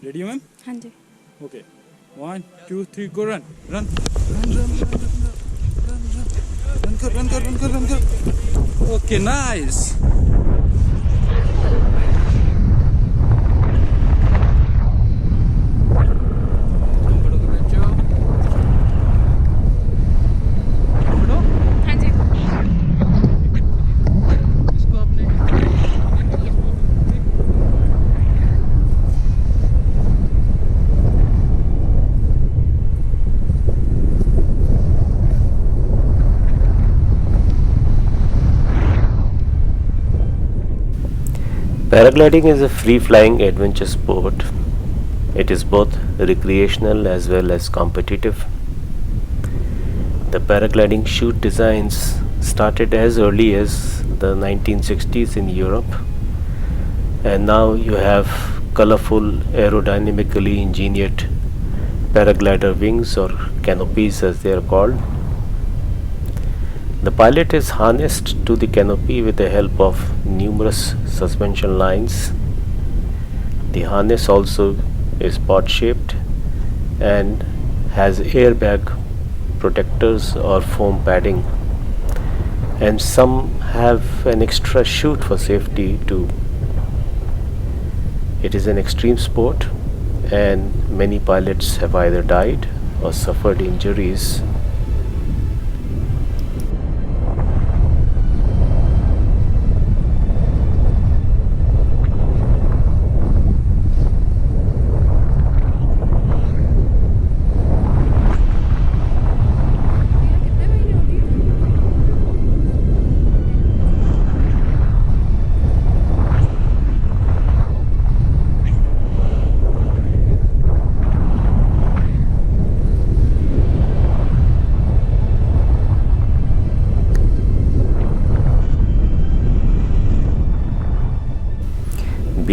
Ready हो ma'am? हाँ जी। Okay 1 2 3 go run run run run run कर ओके नाइस हाँ जी। Paragliding is a free-flying adventure sport. It is both recreational as well as competitive. The paragliding chute designs started as early as the 1960s in Europe, and now you have colorful aerodynamically engineered paraglider wings or canopies as they are called. The pilot is harnessed to the canopy with the help of numerous suspension lines. The harness also is pod shaped and has airbag protectors or foam padding, and some have an extra chute for safety too. It is an extreme sport, and many pilots have either died or suffered injuries.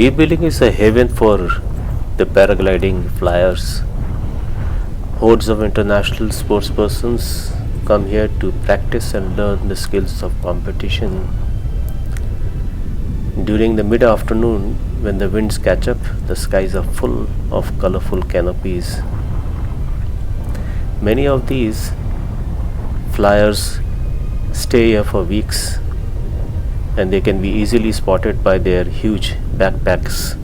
Sherabling is a haven for the paragliding flyers. Hordes of international sportspersons come here to practice and learn the skills of competition. During the mid-afternoon, when the winds catch up, the skies are full of colorful canopies. Many of these flyers stay here for weeks, and they can be easily spotted by their huge backpacks.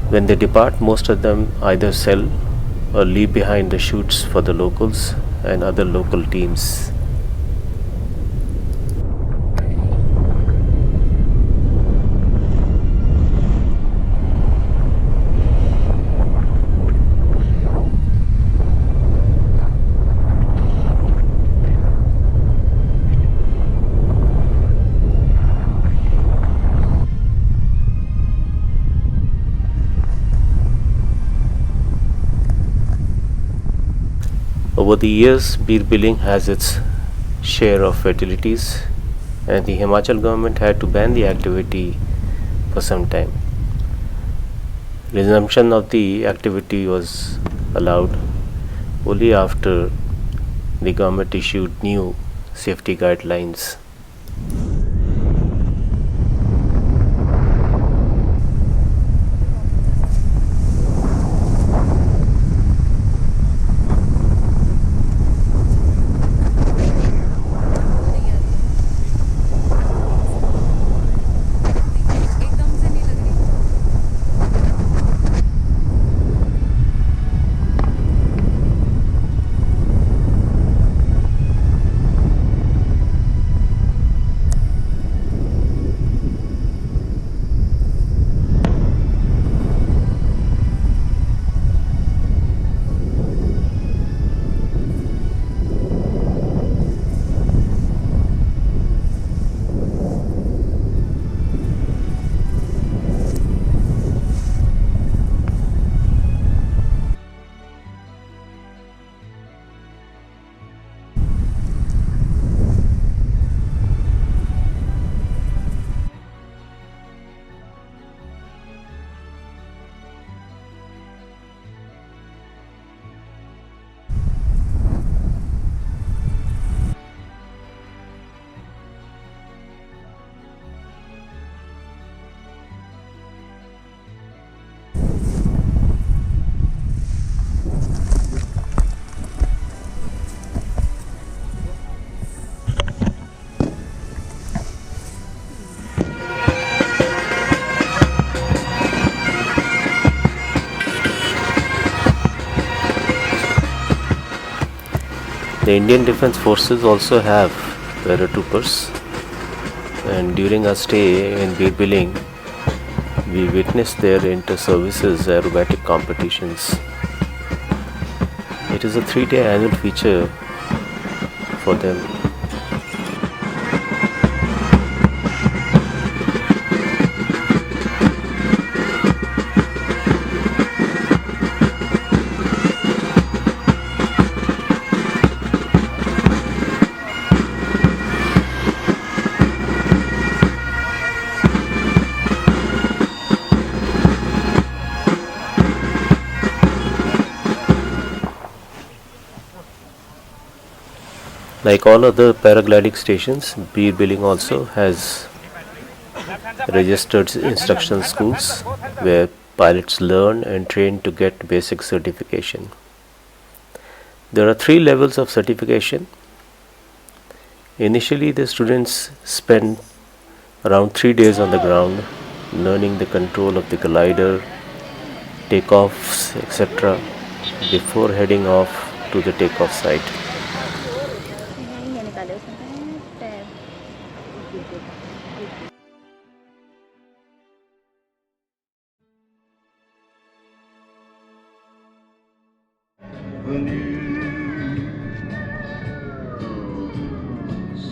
When they depart, most of them either sell or leave behind the chutes for the locals and other local teams. Over the years, beer billing has its share of fatalities, and the Himachal government had to ban the activity for some time. Resumption of the activity was allowed only after the government issued new safety guidelines. The Indian Defence Forces also have paratroopers, and during our stay in Birbiling, we witnessed their inter-services aerobatic competitions. It is a 3-day annual feature for them. Like all other paragliding stations, Birbiling also has registered instructional schools where pilots learn and train to get basic certification. There are 3 levels of certification. Initially, the students spend around 3 days on the ground learning the control of the glider, takeoffs, etc., before heading off to the takeoff site.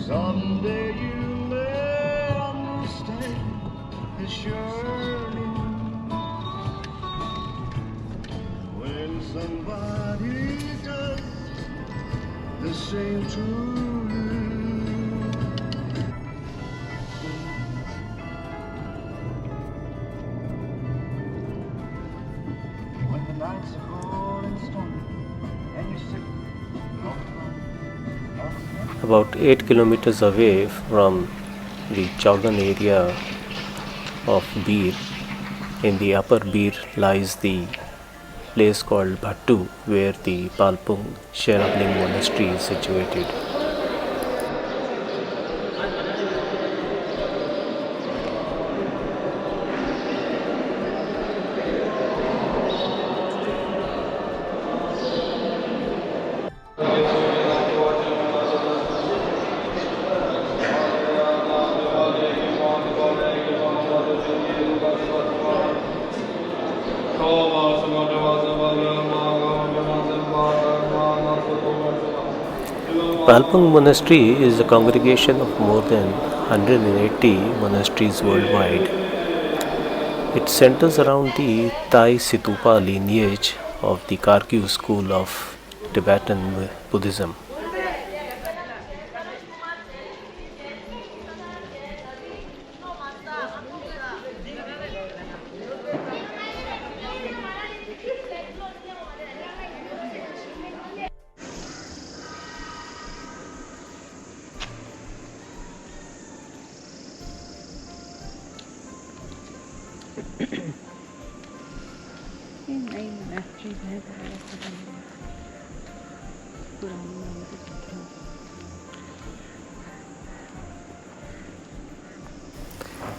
Someday you may understand the journey when somebody does the same to you. When the nights are cold and stormy and you sit About 8 kilometers away from the Chaugan area of Bir, in the upper Bir lies the place called Bhattu, where the Palpung Sherabling Monastery is situated. Palpung Monastery is a congregation of more than 180 monasteries worldwide. It centers around the Thai Situpa lineage of the Kargyu school of Tibetan Buddhism.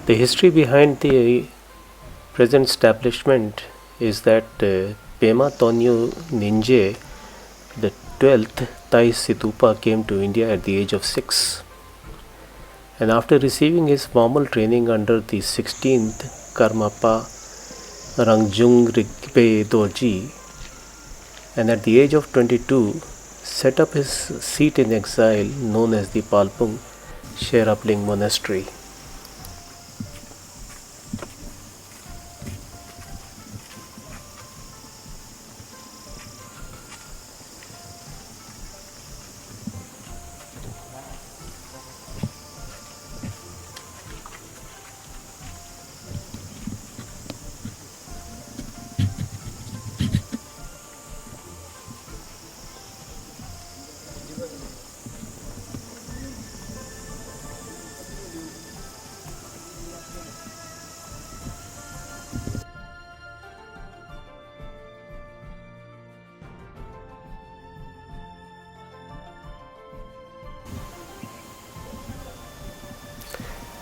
The history behind the present establishment is that Pema Tonyo Ninje, the 12th Thai Situpa, came to India at the age of 6. And after receiving his formal training under the 16th Karmapa Rangjung Rigpe Dorji, and at the age of 22 set up his seat in exile known as the Palpung Sherabling Monastery.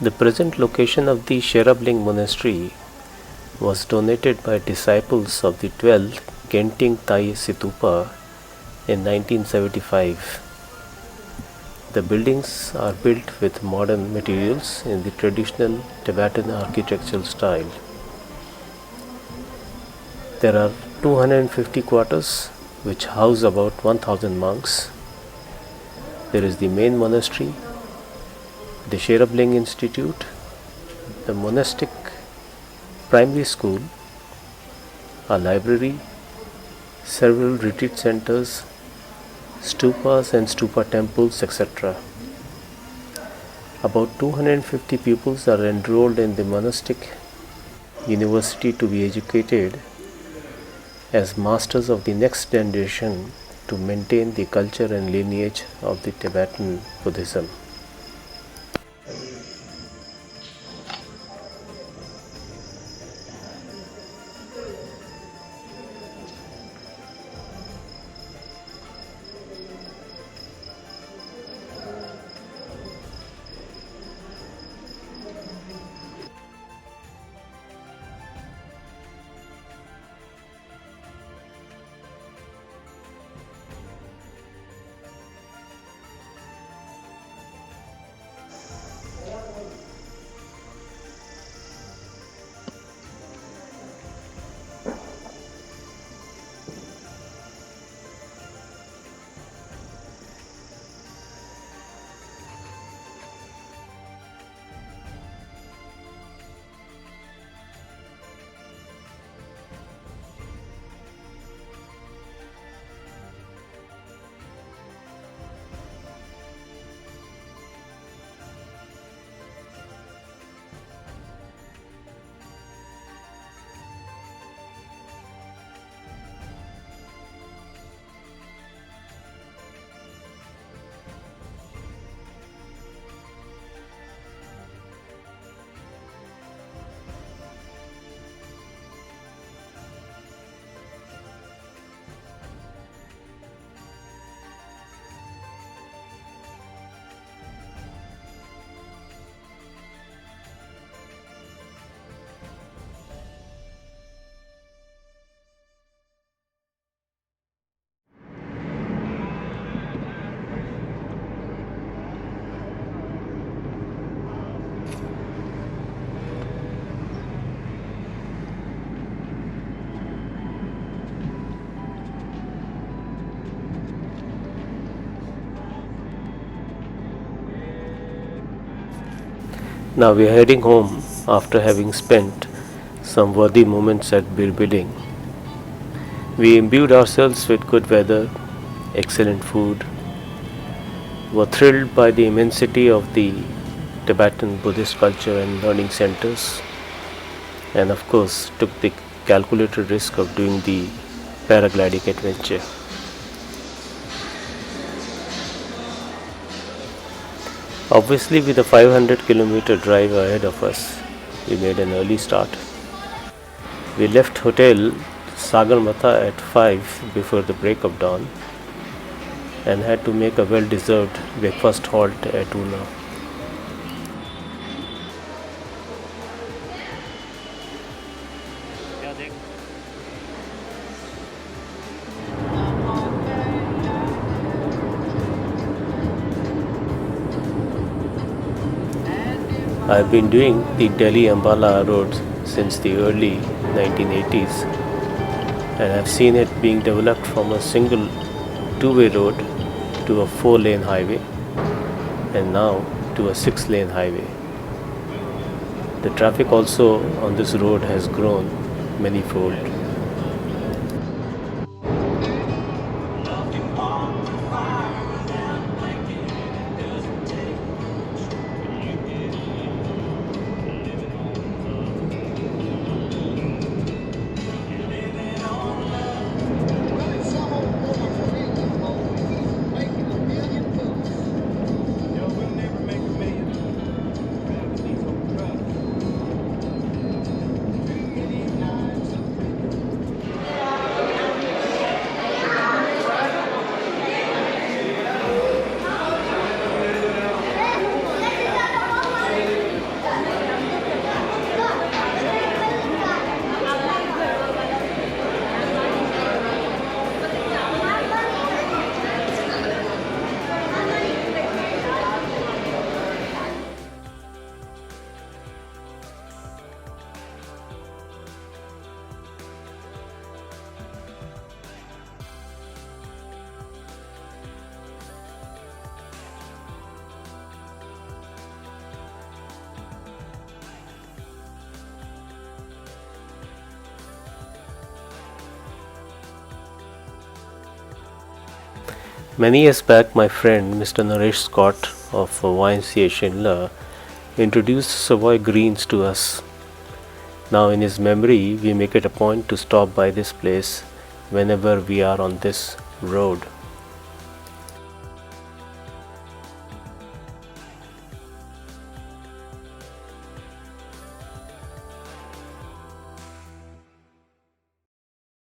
The present location of the Sherabling Monastery was donated by disciples of the 12th Genting Thai Situpa in 1975. The buildings are built with modern materials in the traditional Tibetan architectural style. There are 250 quarters which house about 1000 monks. There is the main monastery, the Sherabling Institute, the monastic primary school, a library, several retreat centers, stupas and stupa temples, etc. About 250 pupils are enrolled in the monastic university to be educated as masters of the next generation to maintain the culture and lineage of the Tibetan Buddhism. Now we are heading home after having spent some worthy moments at Birbiding. We imbued ourselves with good weather, excellent food, were thrilled by the immensity of the Tibetan Buddhist culture and learning centers, and of course took the calculated risk of doing the paragliding adventure. Obviously, with a 500-kilometer drive ahead of us, we made an early start. We left Hotel Sagarmatha at 5 before the break of dawn and had to make a well-deserved breakfast halt at Una. I have been doing the Delhi-Ambala road since the early 1980s and have seen it being developed from a single two-way road to a 4-lane highway and now to a 6-lane highway. The traffic also on this road has grown manyfold. Many years back, my friend Mr. Naresh Scott of YMCA Shinla introduced Savoy Greens to us. Now, in his memory, we make it a point to stop by this place whenever we are on this road.